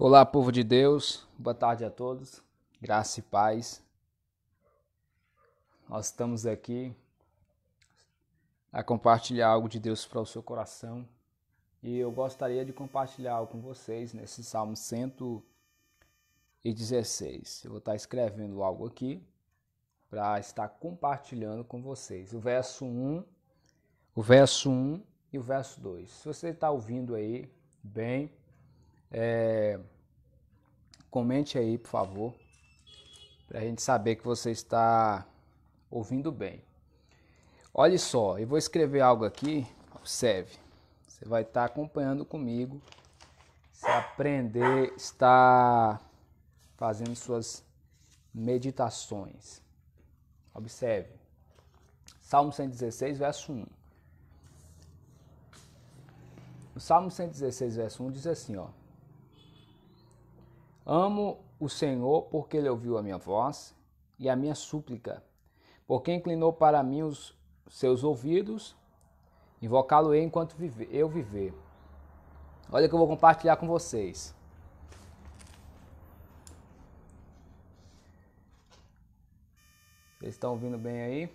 Olá, povo de Deus, boa tarde a todos, graça e paz. Nós estamos aqui a compartilhar algo de Deus para o seu coração e eu gostaria de compartilhar algo com vocês nesse Salmo 116. Eu vou estar escrevendo algo aqui para estar compartilhando com vocês. O verso 1 e o verso 2. Se você está ouvindo aí bem, comente aí, por favor, para a gente saber que você está ouvindo bem. Olha só, eu vou escrever algo aqui, observe. Você vai estar acompanhando comigo, se aprender, está fazendo suas meditações. Observe, Salmo 116, verso 1. O Salmo 116, verso 1 diz assim, ó. Amo o Senhor porque Ele ouviu a minha voz e a minha súplica, porque inclinou para mim os seus ouvidos, invocá-lo-ei enquanto eu viver. Olha que eu vou compartilhar com vocês. Vocês estão ouvindo bem aí?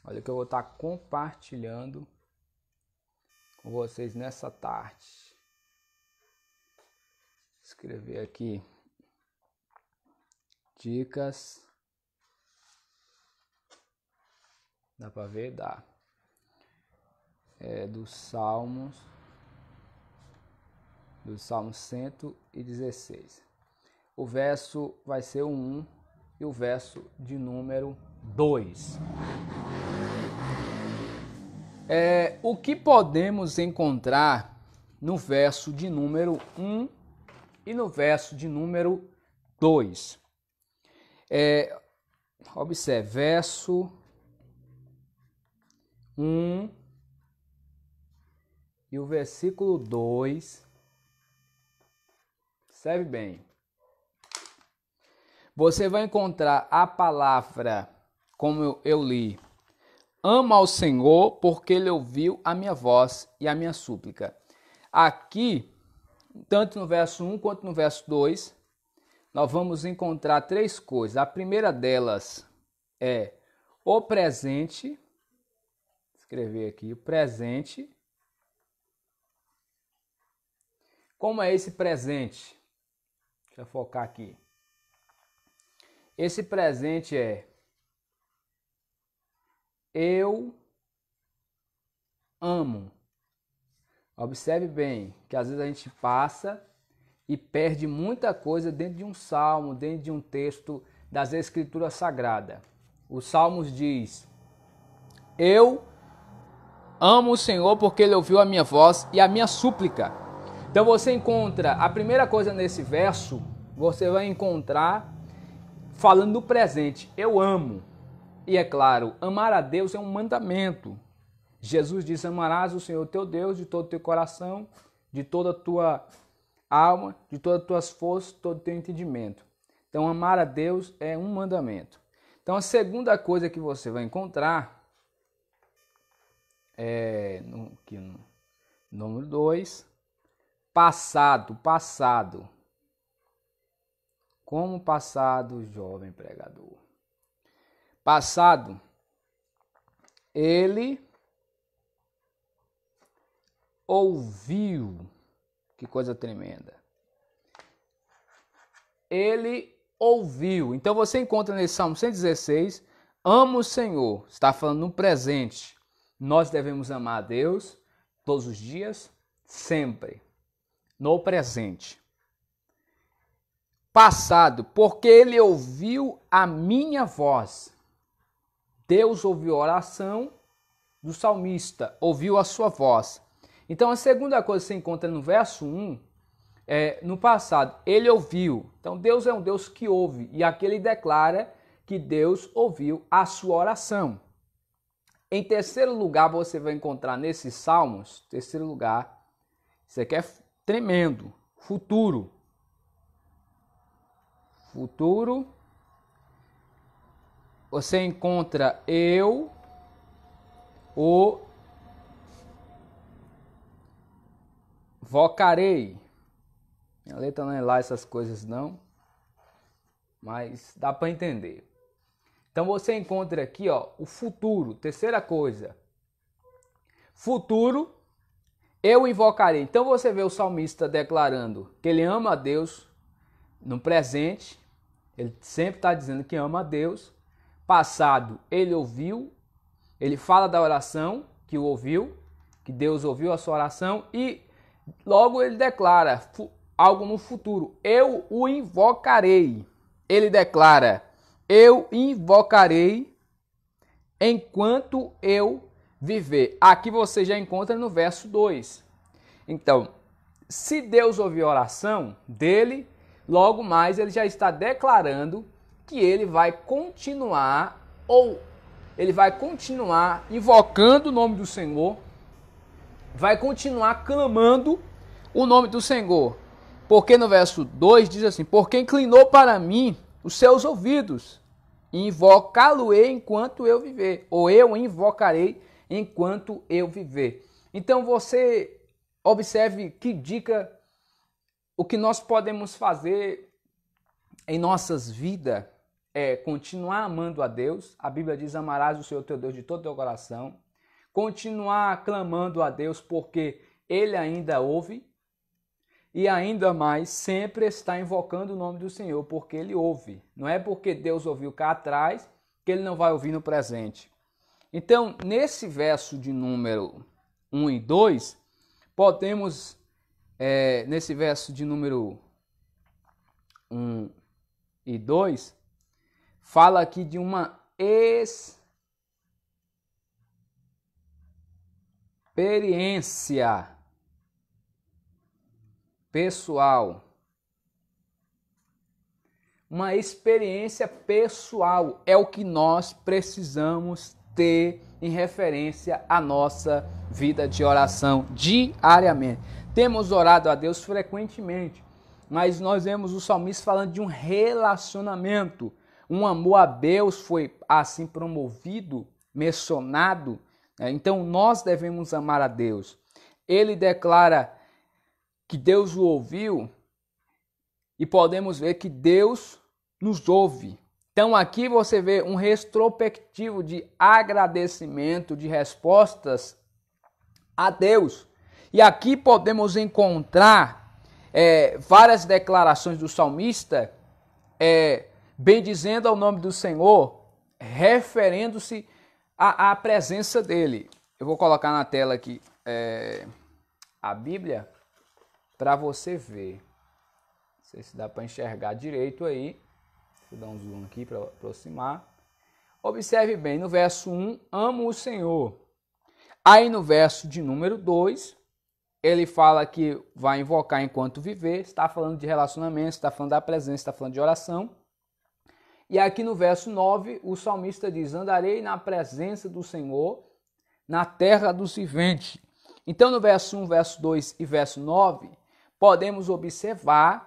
Olha que eu vou estar compartilhando com vocês nessa tarde. Escrever aqui dicas. Dá para ver? Dá. Dos Salmo 116. O verso vai ser o 1 e o verso de número 2. O que podemos encontrar no verso de número 1 e no verso de número 2? Observe, verso 1 e o versículo 2. Observe bem. Você vai encontrar a palavra, como eu li, ama ao Senhor porque Ele ouviu a minha voz e a minha súplica. Aqui, tanto no verso 1 quanto no verso 2, nós vamos encontrar três coisas. A primeira delas é o presente. Escrever aqui, o presente. Como é esse presente? Deixa eu focar aqui. Esse presente é eu amo. Observe bem que às vezes a gente passa e perde muita coisa dentro de um salmo, dentro de um texto das Escrituras Sagradas. Os salmos diz: eu amo o Senhor porque Ele ouviu a minha voz e a minha súplica. Então você encontra, a primeira coisa nesse verso, você vai encontrar falando do presente, eu amo. E é claro, amar a Deus é um mandamento. Jesus diz, amarás o Senhor teu Deus de todo o teu coração, de toda a tua alma, de todas as tuas forças, de todo o teu entendimento. Então amar a Deus é um mandamento. Então a segunda coisa que você vai encontrar no número 2, passado. Como passado, jovem pregador. Passado, ele ouviu. Que coisa tremenda. Ele ouviu. Então você encontra nesse Salmo 116, amo o Senhor. Está falando no presente. Nós devemos amar a Deus todos os dias, sempre. No presente. Passado, porque ele ouviu a minha voz. Deus ouviu a oração do salmista, ouviu a sua voz. Então a segunda coisa que você encontra no verso 1 é no passado, ele ouviu. Então Deus é um Deus que ouve, e aqui ele declara que Deus ouviu a sua oração. Em terceiro lugar, você vai encontrar nesses salmos, terceiro lugar, isso aqui é tremendo, futuro. Futuro, você encontra eu, o invocarei. Minha letra não é lá essas coisas não, mas dá para entender. Então você encontra aqui, ó, o futuro, terceira coisa. Futuro, eu invocarei. Então você vê o salmista declarando que ele ama a Deus no presente. Ele sempre está dizendo que ama a Deus. Passado, ele ouviu. Ele fala da oração que o ouviu, que Deus ouviu a sua oração. E logo ele declara algo no futuro. Eu o invocarei. Ele declara, eu invocarei enquanto eu viver. Aqui você já encontra no verso 2. Então, se Deus ouviu a oração dele, logo mais ele já está declarando que ele vai continuar invocando o nome do Senhor, vai continuar clamando o nome do Senhor. Porque no verso 2 diz assim, porque inclinou para mim os seus ouvidos, e invocá-lo-ei enquanto eu viver, ou eu invocarei enquanto eu viver. Então você observe que dica, o que nós podemos fazer em nossas vidas é continuar amando a Deus. A Bíblia diz, amarás o Senhor teu Deus de todo o teu coração. Continuar clamando a Deus porque Ele ainda ouve. E ainda mais, sempre está invocando o nome do Senhor, porque Ele ouve. Não é porque Deus ouviu cá atrás, que Ele não vai ouvir no presente. Então, nesse verso de número 1 e 2, podemos, nesse verso de número 1 e 2, fala aqui de uma experiência pessoal. Uma experiência pessoal é o que nós precisamos ter em referência à nossa vida de oração diariamente. Temos orado a Deus frequentemente, mas nós vemos o salmista falando de um relacionamento. Um amor a Deus foi assim promovido, mencionado. Então nós devemos amar a Deus. Ele declara que Deus o ouviu e podemos ver que Deus nos ouve. Então aqui você vê um retrospectivo de agradecimento, de respostas a Deus. E aqui podemos encontrar várias declarações do salmista bendizendo ao nome do Senhor, referendo-se à presença dele. Eu vou colocar na tela aqui a Bíblia para você ver. Não sei se dá para enxergar direito aí. Vou dar um zoom aqui para aproximar. Observe bem, no verso 1, amo o Senhor. Aí no verso de número 2, ele fala que vai invocar enquanto viver. Está falando de relacionamento, está falando da presença, está falando de oração. E aqui no verso 9, o salmista diz, andarei na presença do Senhor, na terra dos viventes. Então no verso 1, verso 2 e verso 9, podemos observar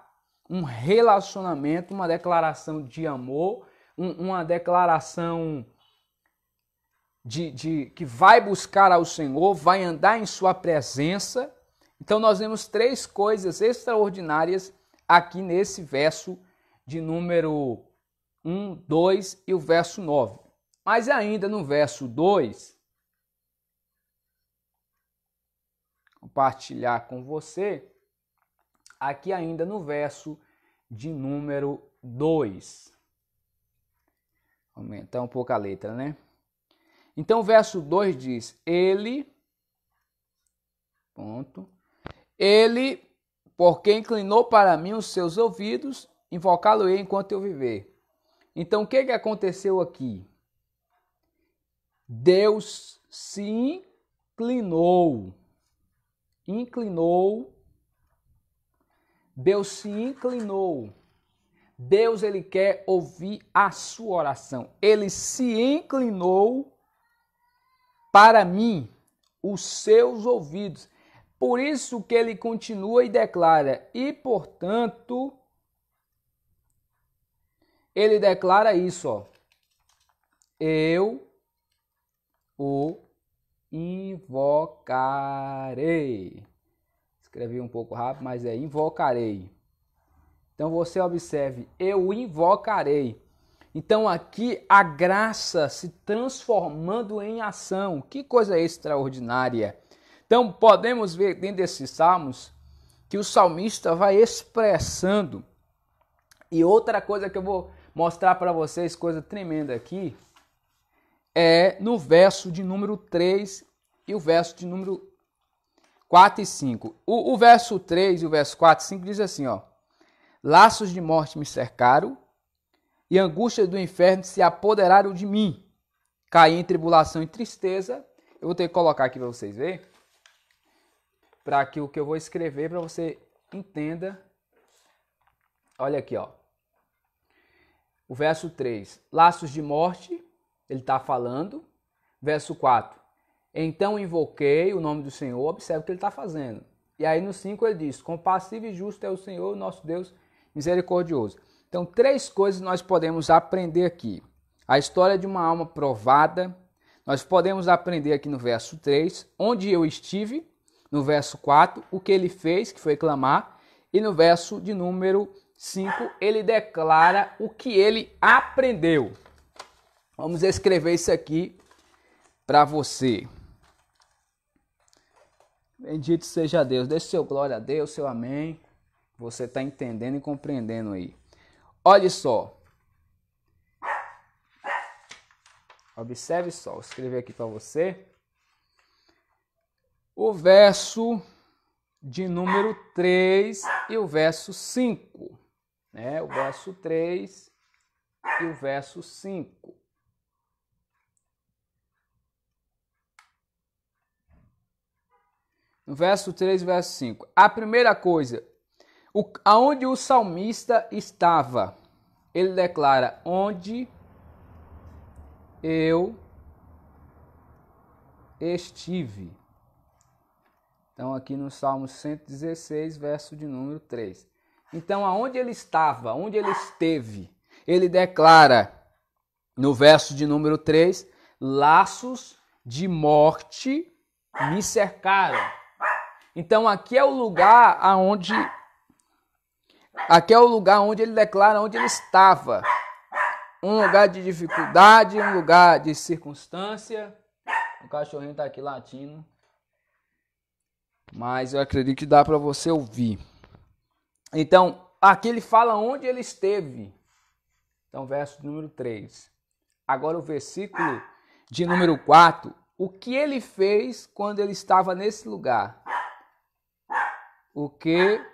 um relacionamento, uma declaração de amor, uma declaração que vai buscar ao Senhor, vai andar em sua presença. Então nós vemos três coisas extraordinárias aqui nesse verso de número 1, 2 e o verso 9. Mas ainda no verso 2, compartilhar com você, aqui ainda no verso de número 2. Aumentar um pouco a letra, né? Então o verso 2 diz, ele, porque inclinou para mim os seus ouvidos, invocá-lo-ei enquanto eu viver. Então o que aconteceu aqui? Deus se inclinou. Deus se inclinou. Deus, ele quer ouvir a sua oração. Ele se inclinou para mim, os seus ouvidos. Por isso que ele continua e declara, e portanto, ele declara isso, ó. Eu o invocarei. Escrevi um pouco rápido, mas é invocarei. Então você observe, eu invocarei. Então aqui a graça se transformando em ação. Que coisa extraordinária. Então podemos ver dentro desses salmos que o salmista vai expressando. E outra coisa que eu vou mostrar para vocês, coisa tremenda aqui, é no verso de número 3 e o verso de número 4 e 5. O verso 3 e o verso 4 e 5 diz assim, ó: laços de morte me cercaram e angústias do inferno se apoderaram de mim. Caí em tribulação e tristeza. Eu vou ter que colocar aqui para vocês verem, para que o que eu vou escrever para você entenda. Olha aqui, ó. O verso 3, laços de morte, ele está falando. Verso 4, então invoquei o nome do Senhor. Observe o que ele está fazendo. E aí no 5 ele diz, compassivo e justo é o Senhor, nosso Deus misericordioso. Então 3 coisas nós podemos aprender aqui. A história de uma alma provada. Nós podemos aprender aqui no verso 3, onde eu estive. No verso 4, o que ele fez, que foi clamar. E no verso de número 5, ele declara o que ele aprendeu. Vamos escrever isso aqui para você. Bendito seja Deus. Deixe seu glória a Deus, seu amém. Você está entendendo e compreendendo aí. Olha só. Observe só. Vou escrever aqui para você. O verso de número 3 e o verso 5. O verso 3 e o verso 5. No verso 3 e verso 5. A primeira coisa, aonde o salmista estava, ele declara, onde eu estive. Então aqui no Salmo 116, verso de número 3. Então aonde ele estava, onde ele esteve, ele declara no verso de número 3, laços de morte me cercaram. Então aqui é o lugar onde ele declara onde ele estava. Um lugar de dificuldade, um lugar de circunstância. O cachorrinho está aqui latindo. Mas eu acredito que dá para você ouvir. Então, aqui ele fala onde ele esteve. Então, verso número 3. Agora o versículo de número 4. O que ele fez quando ele estava nesse lugar? O que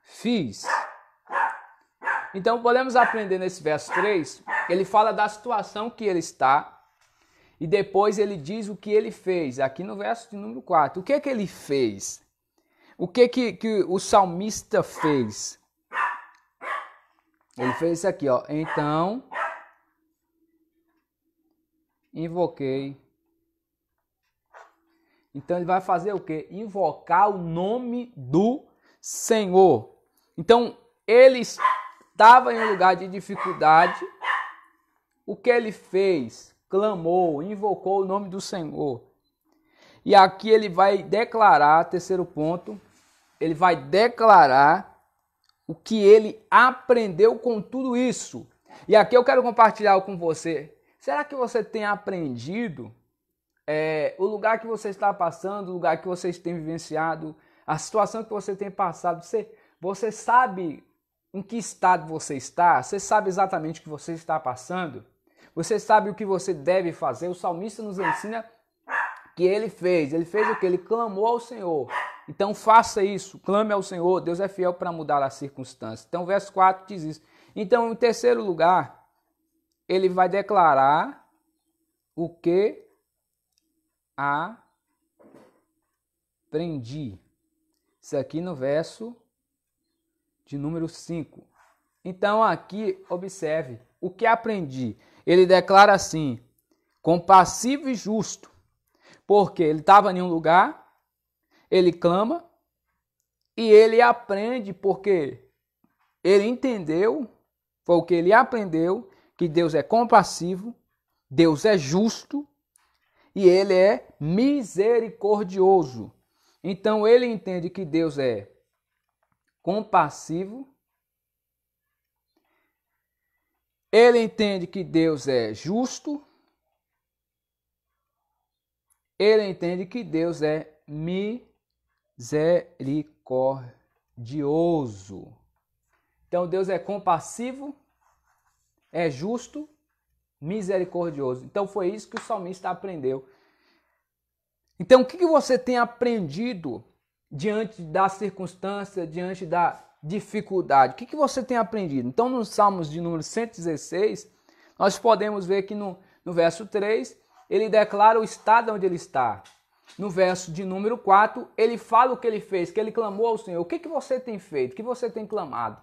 fiz? Então, podemos aprender nesse verso 3. Ele fala da situação que ele está. E depois ele diz o que ele fez, aqui no verso de número 4. O que é que ele fez? O que o salmista fez? Ele fez isso aqui, ó. Então, invoquei. Então ele vai fazer o quê? Invocar o nome do Senhor. Então, ele estava em um lugar de dificuldade. O que ele fez? Clamou, invocou o nome do Senhor. E aqui ele vai declarar, terceiro ponto, ele vai declarar o que ele aprendeu com tudo isso. E aqui eu quero compartilhar com você. Será que você tem aprendido o lugar que você está passando, o lugar que você tem vivenciado, a situação que você tem passado? Você sabe em que estado você está? Você sabe exatamente o que você está passando? Você sabe o que você deve fazer? O salmista nos ensina que ele fez. Ele fez o que? Ele clamou ao Senhor. Então faça isso, clame ao Senhor. Deus é fiel para mudar as circunstâncias. Então o verso 4 diz isso. Então, em terceiro lugar, ele vai declarar o que aprendi. Isso aqui no verso de número 5. Então aqui, observe, o que aprendi. Ele declara assim, compassivo e justo, porque ele estava em um lugar, ele clama, e ele aprende, porque ele entendeu, foi o que ele aprendeu, que Deus é compassivo, Deus é justo, e ele é misericordioso. Então ele entende que Deus é compassivo, ele entende que Deus é justo, ele entende que Deus é misericordioso. Então Deus é compassivo, é justo, misericordioso. Então foi isso que o salmista aprendeu. Então o que você tem aprendido diante da circunstância, diante da dificuldade? O que você tem aprendido? Então nos Salmos de número 116, nós podemos ver que no verso 3, ele declara o estado onde ele está. No verso de número 4, ele fala o que ele fez, que ele clamou ao Senhor. O que você tem feito? O que você tem clamado?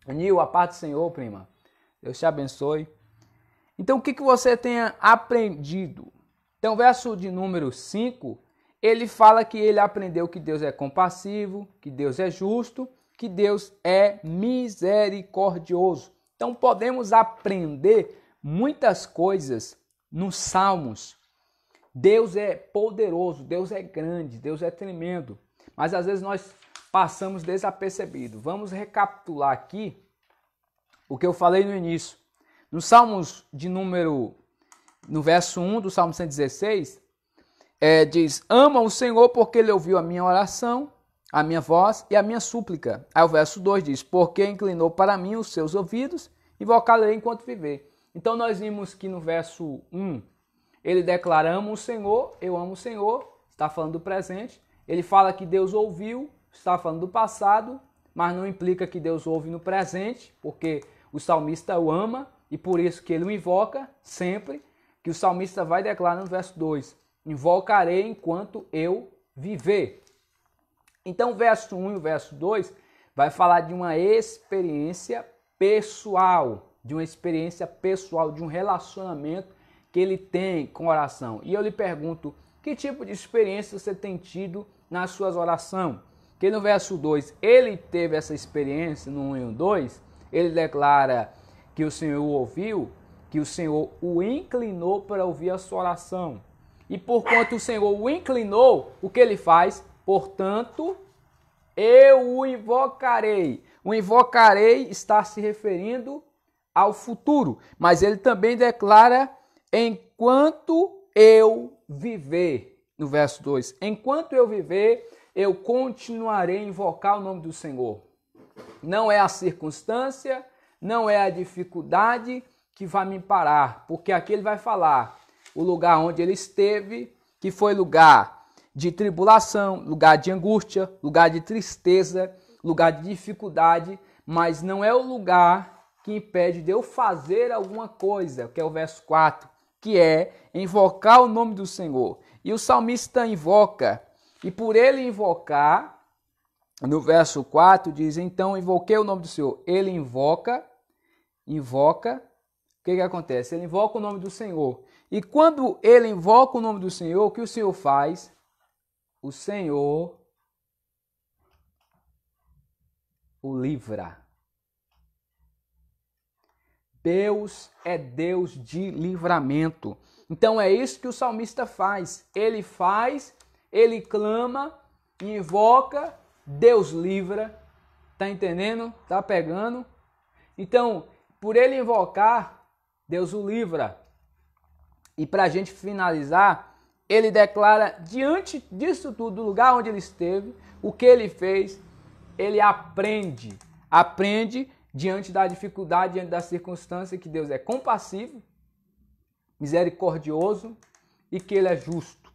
Nil, a paz do Senhor, prima. Deus te abençoe. Então, o que você tem aprendido? Então, verso de número 5, ele fala que ele aprendeu que Deus é compassivo, que Deus é justo, que Deus é misericordioso. Então, podemos aprender muitas coisas nos Salmos. Deus é poderoso, Deus é grande, Deus é tremendo. Mas às vezes nós passamos desapercebido. Vamos recapitular aqui o que eu falei no início. Nos Salmos de número, no verso 1 do Salmo 116, diz: ama o Senhor porque ele ouviu a minha oração, a minha voz e a minha súplica. Aí o verso 2 diz: porque inclinou para mim os seus ouvidos, invocá-lo-ei enquanto viver. Então nós vimos que no verso 1, ele declara: amo o Senhor, eu amo o Senhor, está falando do presente. Ele fala que Deus ouviu, está falando do passado, mas não implica que Deus ouve no presente, porque o salmista o ama e por isso que ele o invoca sempre, que o salmista vai declarar no verso 2, invocarei enquanto eu viver. Então o verso 1 e o verso 2 vai falar de uma experiência pessoal, de um relacionamento que ele tem com oração. E eu lhe pergunto, que tipo de experiência você tem tido nas suas orações? Que no verso 2, ele teve essa experiência, no 1 e no 2, ele declara que o Senhor o ouviu, que o Senhor o inclinou para ouvir a sua oração. E porquanto o Senhor o inclinou, o que ele faz? Portanto, eu o invocarei. O invocarei está se referindo ao futuro, mas ele também declara enquanto eu viver. No verso 2, enquanto eu viver, eu continuarei a invocar o nome do Senhor. Não é a circunstância, não é a dificuldade que vai me parar, porque aqui ele vai falar o lugar onde ele esteve, que foi lugar de tribulação, lugar de angústia, lugar de tristeza, lugar de dificuldade, mas não é o lugar que impede de eu fazer alguma coisa, que é o verso 4, que é invocar o nome do Senhor. E o salmista invoca, e por ele invocar, no verso 4 diz, então invoquei o nome do Senhor. Ele invoca, o que acontece? Ele invoca o nome do Senhor. E quando ele invoca o nome do Senhor, o que o Senhor faz? O Senhor o livra. Deus é Deus de livramento. Então é isso que o salmista faz. Ele clama, invoca, Deus livra. Tá entendendo? Tá pegando? Então, por ele invocar, Deus o livra. E para a gente finalizar, ele declara, diante disso tudo, do lugar onde ele esteve, o que ele fez, ele aprende diante da dificuldade, diante da circunstância, que Deus é compassivo, misericordioso e que ele é justo,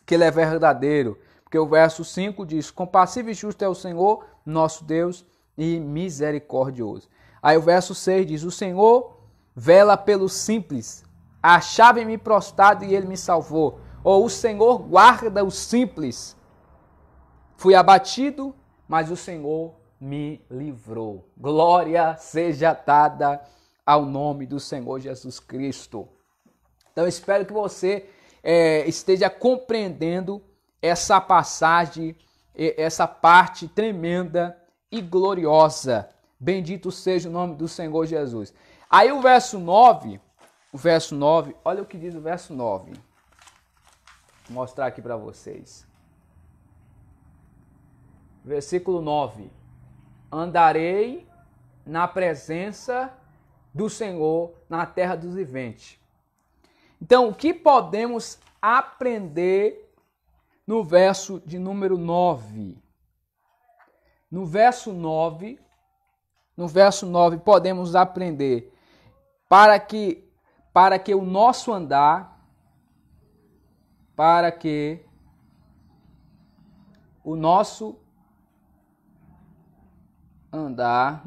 que ele é verdadeiro. Porque o verso 5 diz, compassivo e justo é o Senhor, nosso Deus, e misericordioso. Aí o verso 6 diz, o Senhor vela pelos simples, achava-me prostrado e ele me salvou. Ou o Senhor guarda os simples. Fui abatido, mas o Senhor me livrou. Glória seja dada ao nome do Senhor Jesus Cristo. Então, espero que você esteja compreendendo essa passagem, essa parte tremenda e gloriosa. Bendito seja o nome do Senhor Jesus. Aí o verso 9, olha o que diz o verso 9. Vou mostrar aqui para vocês. Versículo 9. Andarei na presença do Senhor na terra dos viventes. Então, o que podemos aprender no verso de número 9? No verso 9 podemos aprender para que o nosso andar,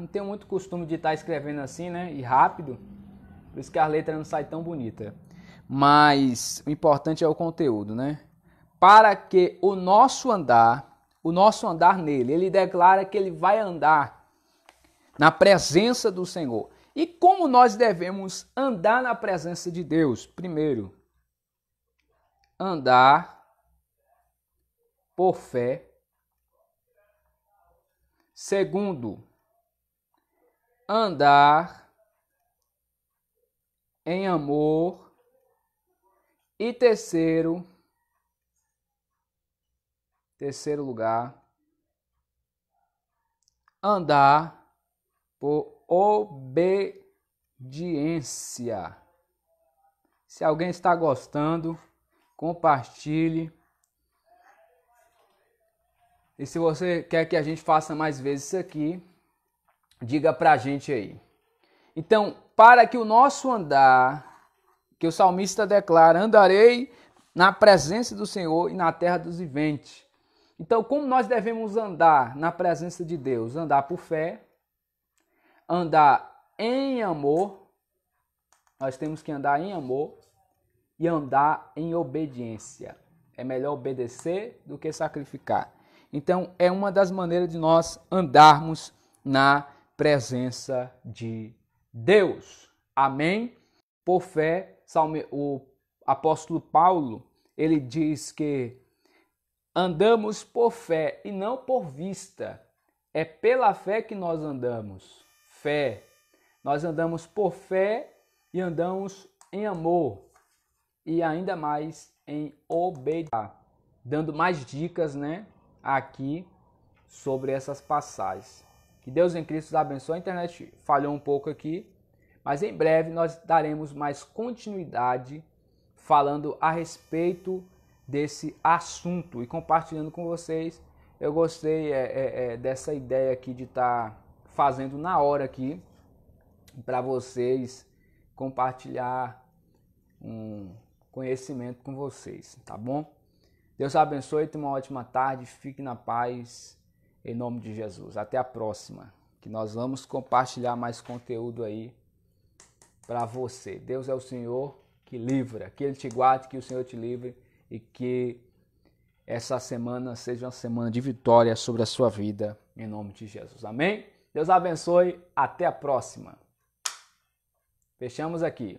não tenho muito costume de estar escrevendo assim, né? E rápido, por isso que a letra não sai tão bonita. Mas o importante é o conteúdo, né? Para que o nosso andar nele, ele declara que ele vai andar na presença do Senhor. E como nós devemos andar na presença de Deus? Primeiro, andar por fé. Segundo, andar em amor. E terceiro lugar, andar por obediência. Se alguém está gostando, compartilhe. E se você quer que a gente faça mais vezes isso aqui, diga pra gente aí. Então, para que o nosso andar, que o salmista declara, andarei na presença do Senhor e na terra dos viventes. Então, como nós devemos andar na presença de Deus? Andar por fé, andar em amor, nós temos que andar em amor e andar em obediência. É melhor obedecer do que sacrificar. Então, é uma das maneiras de nós andarmos na presença de Deus. Amém? Por fé, o apóstolo Paulo, ele diz que andamos por fé e não por vista. É pela fé que nós andamos. Fé. Nós andamos por fé e andamos em amor. E ainda mais em obediência. Dando mais dicas, né, aqui sobre essas passagens. Que Deus em Cristo os abençoe. A internet falhou um pouco aqui. Mas em breve nós daremos mais continuidade falando a respeito desse assunto e compartilhando com vocês. Eu gostei dessa ideia aqui de estar fazendo na hora aqui para vocês compartilhar um conhecimento com vocês, tá bom? Deus abençoe, tenha uma ótima tarde, fique na paz, em nome de Jesus. Até a próxima, que nós vamos compartilhar mais conteúdo aí para você. Deus é o Senhor que livra, que Ele te guarde, que o Senhor te livre e que essa semana seja uma semana de vitória sobre a sua vida, em nome de Jesus. Amém? Deus abençoe, até a próxima. Fechamos aqui.